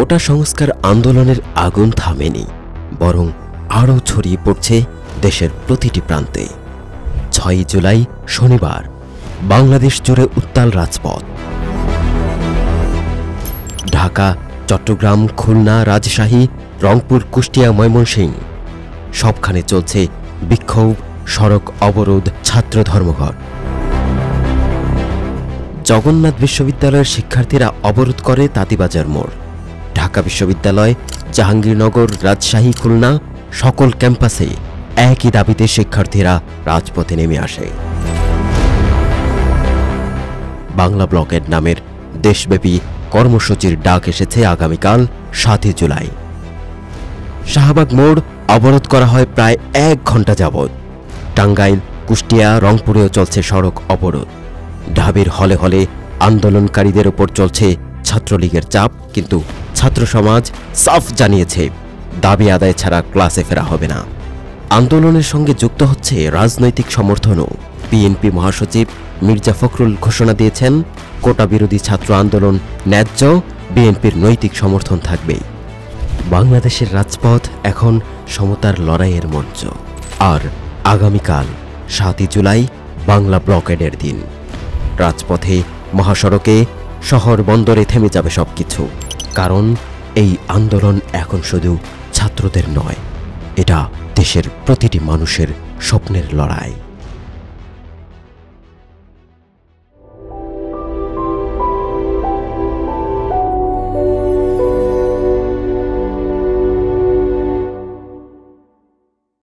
কোটা সংস্কার আন্দোলনের আগুন থামেনি, বরং আরও ছড়িয়ে পড়ছে দেশের প্রতিটি প্রান্তে। ৬ জুলাই শনিবার বাংলাদেশ জুড়ে উত্তাল রাজপথ। ঢাকা, চট্টগ্রাম, খুলনা, রাজশাহী, রংপুর, কুষ্টিয়া, ময়মনসিংহ সবখানে চলছে বিক্ষোভ, সড়ক অবরোধ, ছাত্র ধর্মঘট। জগন্নাথ বিশ্ববিদ্যালয়ের শিক্ষার্থীরা অবরোধ করে তাঁতীবাজার মোড়। ঢাকা বিশ্ববিদ্যালয়, জাহাঙ্গীরনগর, রাজশাহী, খুলনা সকল ক্যাম্পাসে একই দাবিতে শিক্ষার্থীরা রাজপথে নেমে আসে। বাংলা ব্লকেড নামের দেশব্যাপী কর্মসূচির ডাক এসেছে আগামীকাল ৭ জুলাই। শাহবাগ মোড় অবরোধ করা হয় প্রায় ১ ঘণ্টা যাবৎ। টাঙ্গাইল, কুষ্টিয়া, রংপুরেও চলছে সড়ক অবরোধ। ঢাবির হলে হলে আন্দোলনকারীদের ওপর চলছে ছাত্রলীগের চাপ, কিন্তু ছাত্র সমাজ সাফ জানিয়েছে দাবি আদায় ছাড়া ক্লাসে ফেরা হবে না। আন্দোলনের সঙ্গে যুক্ত হচ্ছে রাজনৈতিক সমর্থনও। বিএনপি মহাসচিব মির্জা ফখরুল ঘোষণা দিয়েছেন, কোটা বিরোধী ছাত্র আন্দোলন ন্যায্য, বিএনপির নৈতিক সমর্থন থাকবেই। বাংলাদেশের রাজপথ এখন সমতার লড়াইয়ের মঞ্চ। আর আগামীকাল ৭ জুলাই বাংলা ব্লকেডের দিন। রাজপথে, মহাসড়কে, শহর বন্দরে থেমে যাবে সবকিছু, কারণ এই আন্দোলন এখন শুধু ছাত্রদের নয়, এটা দেশের প্রতিটি মানুষের স্বপ্নের লড়াই।